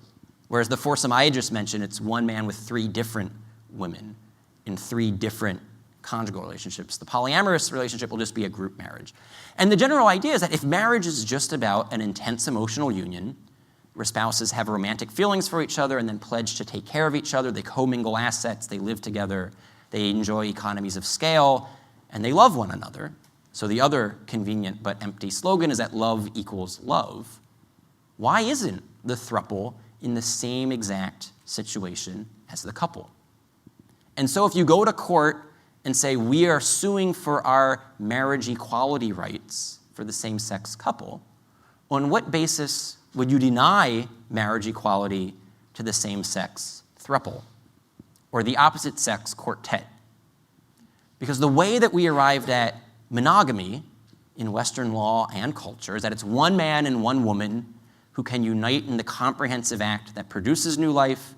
Whereas the foursome I just mentioned, it's one man with three different women in three different conjugal relationships. The polyamorous relationship will just be a group marriage. And the general idea is that if marriage is just about an intense emotional union, where spouses have romantic feelings for each other and then pledge to take care of each other, they commingle assets, they live together, they enjoy economies of scale, and they love one another. So the other convenient but empty slogan is that love equals love. Why isn't the throuple in the same exact situation as the couple? And so if you go to court and say, we are suing for our marriage equality rights for the same-sex couple, on what basis would you deny marriage equality to the same-sex throuple or the opposite-sex quartet? Because the way that we arrived at monogamy in Western law and culture is that it's one man and one woman who can unite in the comprehensive act that produces new life,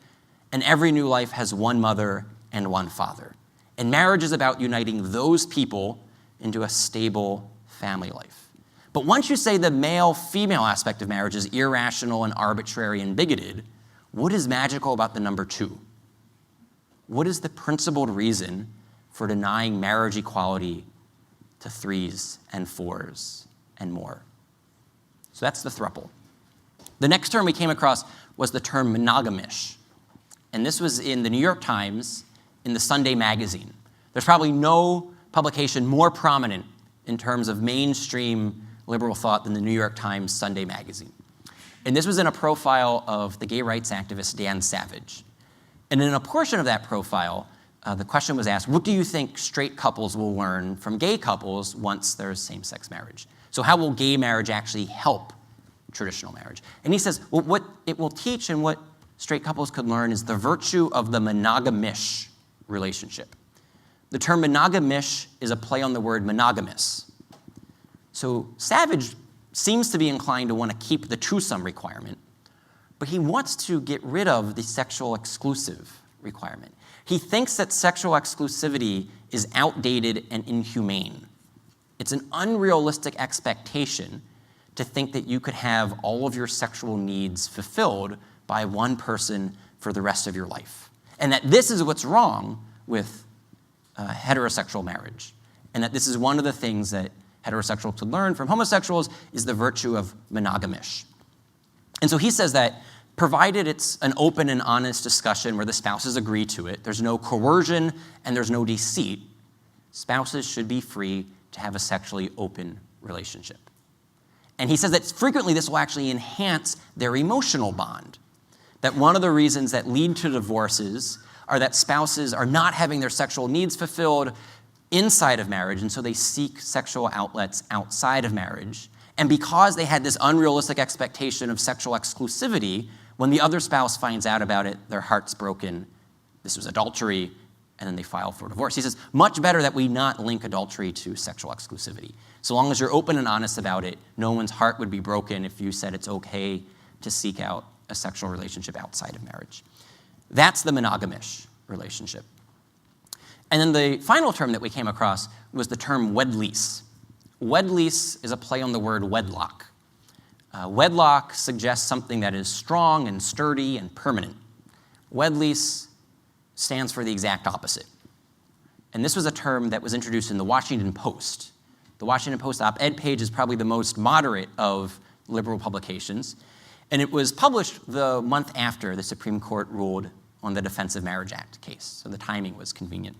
and every new life has one mother and one father. And marriage is about uniting those people into a stable family life. But once you say the male-female aspect of marriage is irrational and arbitrary and bigoted, what is magical about the number two? What is the principled reason for denying marriage equality to threes and fours and more? So that's the throuple. The next term we came across was the term monogamish. And this was in the New York Times in the Sunday magazine. There's probably no publication more prominent in terms of mainstream liberal thought than the New York Times Sunday magazine. And this was in a profile of the gay rights activist Dan Savage. And in a portion of that profile, the question was asked, what do you think straight couples will learn from gay couples once there's same-sex marriage? So how will gay marriage actually help traditional marriage? And he says, well, what it will teach and what straight couples could learn is the virtue of the monogamish relationship. The term monogamish is a play on the word monogamous. So Savage seems to be inclined to want to keep the twosome requirement, but he wants to get rid of the sexual exclusive requirement. He thinks that sexual exclusivity is outdated and inhumane. It's an unrealistic expectation to think that you could have all of your sexual needs fulfilled by one person for the rest of your life. And that this is what's wrong with heterosexual marriage. And that this is one of the things that heterosexuals could learn from homosexuals is the virtue of monogamish. And so he says that provided it's an open and honest discussion where the spouses agree to it, there's no coercion and there's no deceit, spouses should be free to have a sexually open relationship. And he says that frequently this will actually enhance their emotional bond. That one of the reasons that lead to divorces are that spouses are not having their sexual needs fulfilled inside of marriage, and so they seek sexual outlets outside of marriage. And because they had this unrealistic expectation of sexual exclusivity, when the other spouse finds out about it, their heart's broken. This was adultery, and then they file for divorce. He says, much better that we not link adultery to sexual exclusivity. So long as you're open and honest about it, no one's heart would be broken if you said it's okay to seek out a sexual relationship outside of marriage. That's the monogamish relationship. And then the final term that we came across was the term wed-lease. Wed-lease is a play on the word wedlock. Wedlock suggests something that is strong and sturdy and permanent. Wed-lease stands for the exact opposite. And this was a term that was introduced in the Washington Post. The Washington Post op-ed page is probably the most moderate of liberal publications. And it was published the month after the Supreme Court ruled on the Defense of Marriage Act case. So the timing was convenient.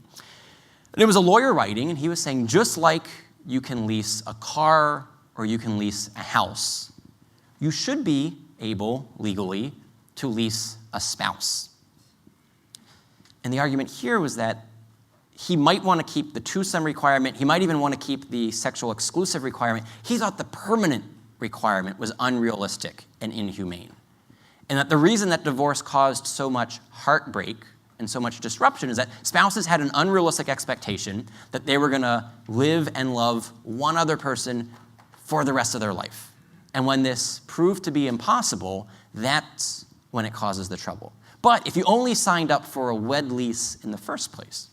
And it was a lawyer writing, and he was saying, just like you can lease a car or you can lease a house, you should be able, legally, to lease a spouse. And the argument here was that he might want to keep the twosome requirement. He might even want to keep the sexual exclusive requirement. He thought the permanent requirement was unrealistic and inhumane. And that the reason that divorce caused so much heartbreak and so much disruption is that spouses had an unrealistic expectation that they were going to live and love one other person for the rest of their life. And when this proved to be impossible, that's when it causes the trouble. But if you only signed up for a wed lease in the first place,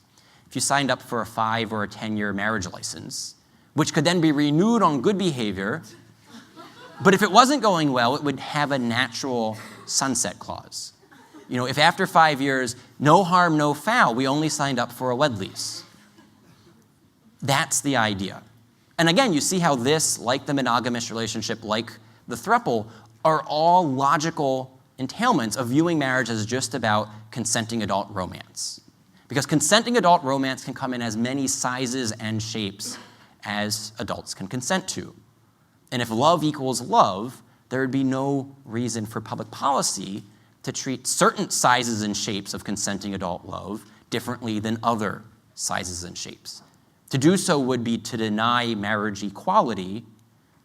if you signed up for a 5 or a 10-year marriage license, which could then be renewed on good behavior, but if it wasn't going well, it would have a natural sunset clause. You know, if after 5 years, no harm, no foul, we only signed up for a wed lease. That's the idea. And again, you see how this, like the monogamous relationship, like the throuple, are all logical entailments of viewing marriage as just about consenting adult romance. Because consenting adult romance can come in as many sizes and shapes as adults can consent to. And if love equals love, there would be no reason for public policy to treat certain sizes and shapes of consenting adult love differently than other sizes and shapes. To do so would be to deny marriage equality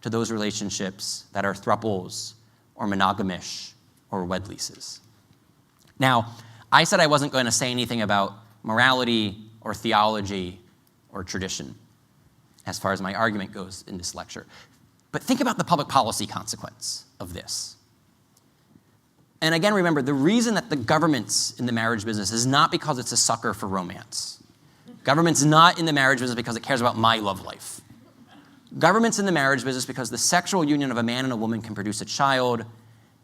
to those relationships that are thruples or monogamish or wed leases. Now, I said I wasn't going to say anything about morality or theology or tradition as far as my argument goes in this lecture. But think about the public policy consequence of this. And again, remember, the reason that the government's in the marriage business is not because it's a sucker for romance. Government's not in the marriage business because it cares about my love life. Government's in the marriage business because the sexual union of a man and a woman can produce a child,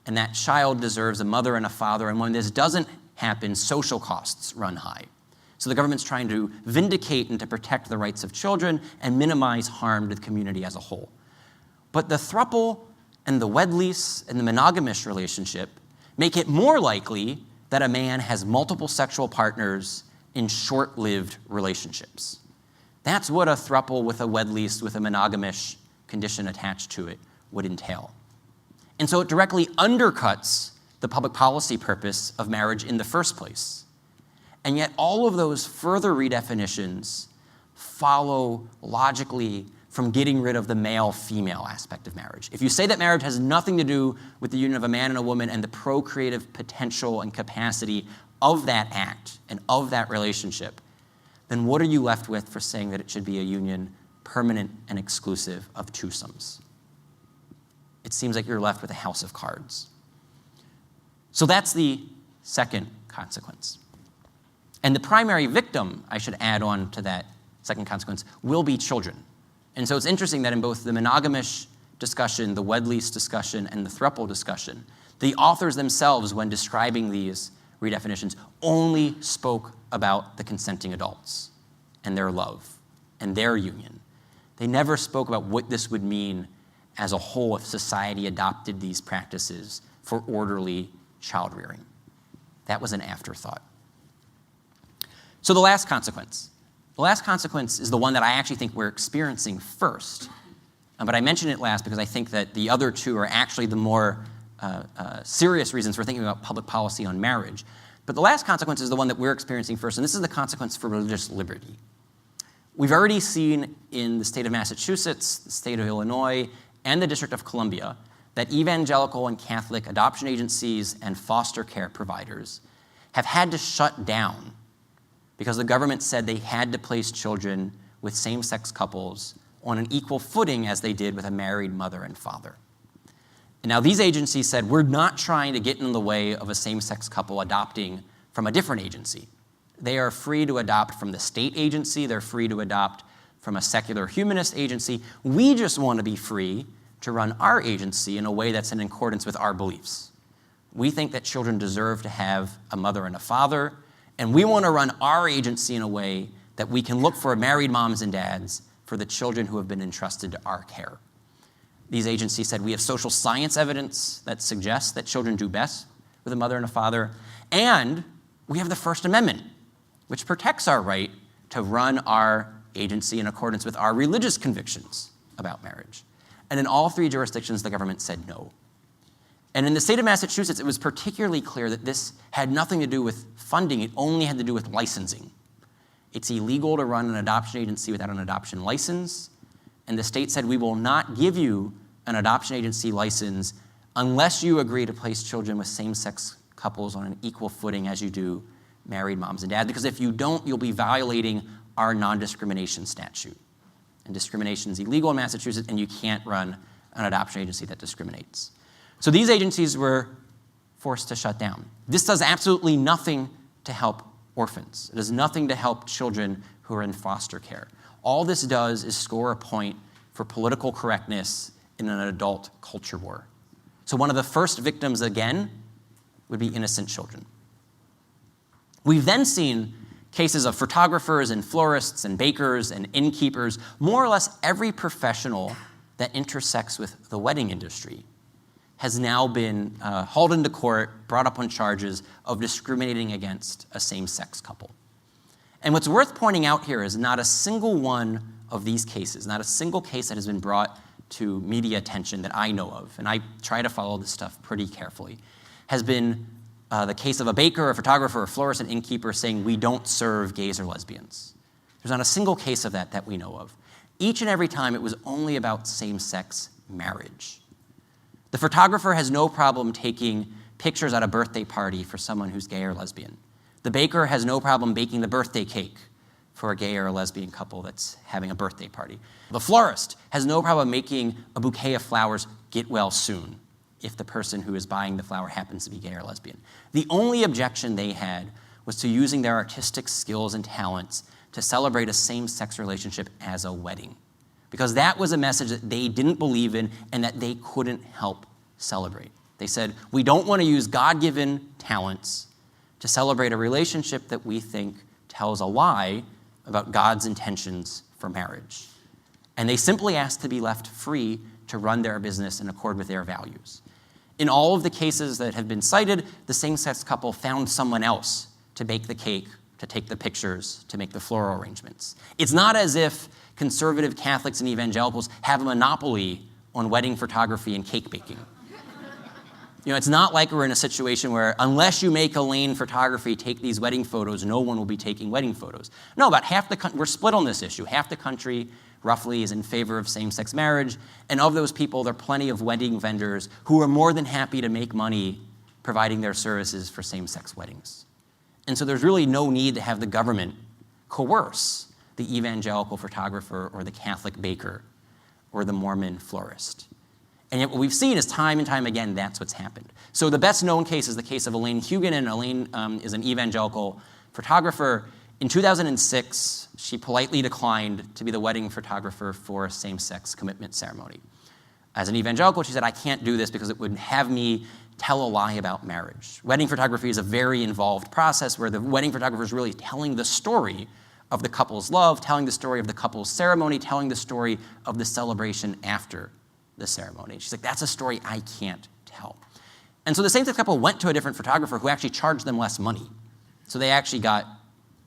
and that child deserves a mother and a father, and when this doesn't happen, social costs run high. So the government's trying to vindicate and to protect the rights of children and minimize harm to the community as a whole. But the throuple and the wed lease and the monogamish relationship make it more likely that a man has multiple sexual partners in short-lived relationships. That's what a throuple with a wed lease with a monogamish condition attached to it would entail. And so it directly undercuts the public policy purpose of marriage in the first place. And yet all of those further redefinitions follow logically from getting rid of the male-female aspect of marriage. If you say that marriage has nothing to do with the union of a man and a woman and the procreative potential and capacity of that act and of that relationship, then what are you left with for saying that it should be a union permanent and exclusive of twosomes? It seems like you're left with a house of cards. So that's the second consequence. And the primary victim, I should add on to that second consequence, will be children. And so it's interesting that in both the monogamish discussion, the wed lease discussion, and the throuple discussion, the authors themselves, when describing these redefinitions, only spoke about the consenting adults and their love and their union. They never spoke about what this would mean as a whole if society adopted these practices for orderly child rearing. That was an afterthought. So the last consequence. The last consequence is the one that I actually think we're experiencing first. But I mention it last because I think that the other two are actually the more serious reasons for thinking about public policy on marriage. But the last consequence is the one that we're experiencing first, and this is the consequence for religious liberty. We've already seen in the state of Massachusetts, the state of Illinois, and the District of Columbia that evangelical and Catholic adoption agencies and foster care providers have had to shut down because the government said they had to place children with same-sex couples on an equal footing as they did with a married mother and father. And now these agencies said, we're not trying to get in the way of a same-sex couple adopting from a different agency. They are free to adopt from the state agency. They're free to adopt from a secular humanist agency. We just want to be free to run our agency in a way that's in accordance with our beliefs. We think that children deserve to have a mother and a father, and we want to run our agency in a way that we can look for married moms and dads for the children who have been entrusted to our care. These agencies said we have social science evidence that suggests that children do best with a mother and a father, and we have the First Amendment, which protects our right to run our agency in accordance with our religious convictions about marriage. And in all three jurisdictions, the government said no. And in the state of Massachusetts, it was particularly clear that this had nothing to do with funding. It only had to do with licensing. It's illegal to run an adoption agency without an adoption license. And the state said, we will not give you an adoption agency license unless you agree to place children with same-sex couples on an equal footing as you do married moms and dads. Because if you don't, you'll be violating our non-discrimination statute. And discrimination is illegal in Massachusetts, and you can't run an adoption agency that discriminates. So these agencies were forced to shut down. This does absolutely nothing to help orphans. It does nothing to help children who are in foster care. All this does is score a point for political correctness in an adult culture war. So one of the first victims, again, would be innocent children. We've then seen cases of photographers and florists and bakers and innkeepers, more or less every professional that intersects with the wedding industry has now been hauled into court, brought up on charges of discriminating against a same-sex couple. And what's worth pointing out here is not a single one of these cases, not a single case that has been brought to media attention that I know of, and I try to follow this stuff pretty carefully, has been the case of a baker, a photographer, a florist, an innkeeper saying we don't serve gays or lesbians. There's not a single case of that we know of. Each and every time it was only about same-sex marriage. The photographer has no problem taking pictures at a birthday party for someone who's gay or lesbian. The baker has no problem baking the birthday cake for a gay or a lesbian couple that's having a birthday party. The florist has no problem making a bouquet of flowers get well soon if the person who is buying the flower happens to be gay or lesbian. The only objection they had was to using their artistic skills and talents to celebrate a same-sex relationship as a wedding, because that was a message that they didn't believe in and that they couldn't help celebrate. They said, we don't want to use God-given talents to celebrate a relationship that we think tells a lie about God's intentions for marriage. And they simply asked to be left free to run their business in accord with their values. In all of the cases that have been cited, the same-sex couple found someone else to bake the cake, to take the pictures, to make the floral arrangements. It's not as if conservative Catholics and evangelicals have a monopoly on wedding photography and cake baking. It's not like we're in a situation where unless you make Elaine photography take these wedding photos, no one will be taking wedding photos. No, about half the country, we're split on this issue. Half the country roughly is in favor of same-sex marriage, and of those people, there are plenty of wedding vendors who are more than happy to make money providing their services for same-sex weddings. And so there's really no need to have the government coerce the evangelical photographer or the Catholic baker or the Mormon florist. And yet what we've seen is time and time again, that's what's happened. So the best known case is the case of Elaine Huguenin. Elaine is an evangelical photographer. In 2006, she politely declined to be the wedding photographer for a same-sex commitment ceremony. As an evangelical, she said, I can't do this because it would have me tell a lie about marriage. Wedding photography is a very involved process where the wedding photographer is really telling the story of the couple's love, telling the story of the couple's ceremony, telling the story of the celebration after the ceremony. She's like, that's a story I can't tell. And so the same-sex couple went to a different photographer who actually charged them less money. So they actually got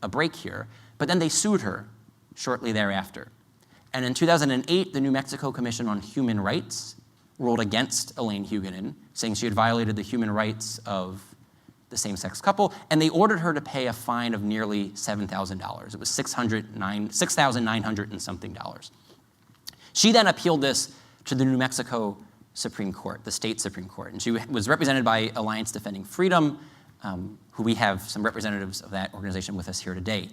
a break here, but then they sued her shortly thereafter. And in 2008, the New Mexico Commission on Human Rights ruled against Elaine Huguenin, saying she had violated the human rights of the same-sex couple, and they ordered her to pay a fine of nearly $7,000. It was $6,900 and something dollars. She then appealed this to the New Mexico Supreme Court, the state Supreme Court, and she was represented by Alliance Defending Freedom, who we have some representatives of that organization with us here today.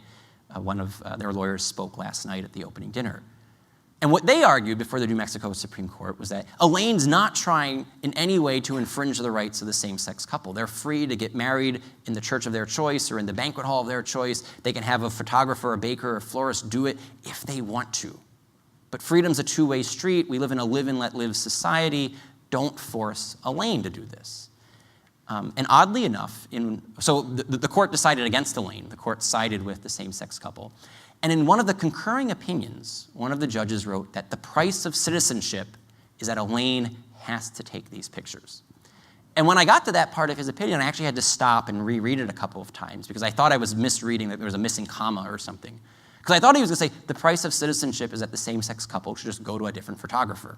One of their lawyers spoke last night at the opening dinner. And what they argued before the New Mexico Supreme Court was that Elaine's not trying in any way to infringe the rights of the same-sex couple. They're free to get married in the church of their choice or in the banquet hall of their choice. They can have a photographer, a baker, a florist do it if they want to. But freedom's a two-way street. We live in a live and let live society. Don't force Elaine to do this. And oddly enough, so the court decided against Elaine. The court sided with the same-sex couple. And in one of the concurring opinions, one of the judges wrote that the price of citizenship is that Elaine has to take these pictures. And when I got to that part of his opinion, I actually had to stop and reread it a couple of times because I thought I was misreading, that there was a missing comma or something. Because I thought he was going to say the price of citizenship is that the same-sex couple should just go to a different photographer.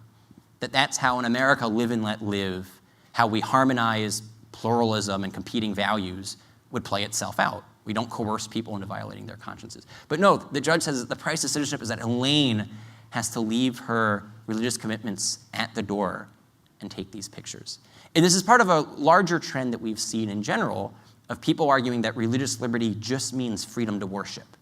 That's how in America live and let live, how we harmonize pluralism and competing values would play itself out. We don't coerce people into violating their consciences. But no, the judge says that the price of citizenship is that Elaine has to leave her religious commitments at the door and take these pictures. And this is part of a larger trend that we've seen in general of people arguing that religious liberty just means freedom to worship.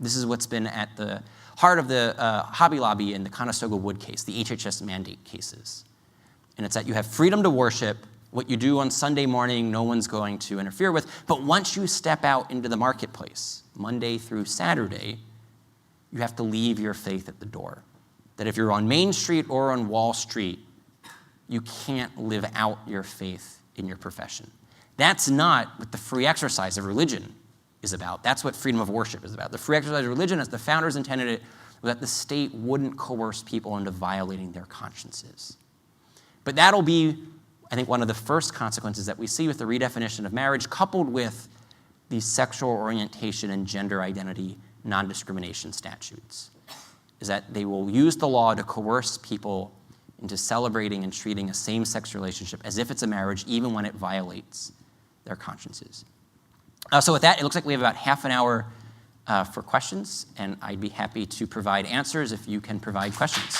This is what's been at the heart of the Hobby Lobby and the Conestoga Wood case, the HHS mandate cases. And it's that you have freedom to worship, What you do on Sunday morning, no one's going to interfere with. But once you step out into the marketplace, Monday through Saturday, you have to leave your faith at the door. That if you're on Main Street or on Wall Street, you can't live out your faith in your profession. That's not what the free exercise of religion is about. That's what freedom of worship is about. The free exercise of religion, as the founders intended it, was that the state wouldn't coerce people into violating their consciences. But that'll be, I think, one of the first consequences that we see with the redefinition of marriage, coupled with these sexual orientation and gender identity non-discrimination statutes, is that they will use the law to coerce people into celebrating and treating a same-sex relationship as if it's a marriage, even when it violates their consciences. So with that, it looks like we have about half an hour for questions, and I'd be happy to provide answers if you can provide questions.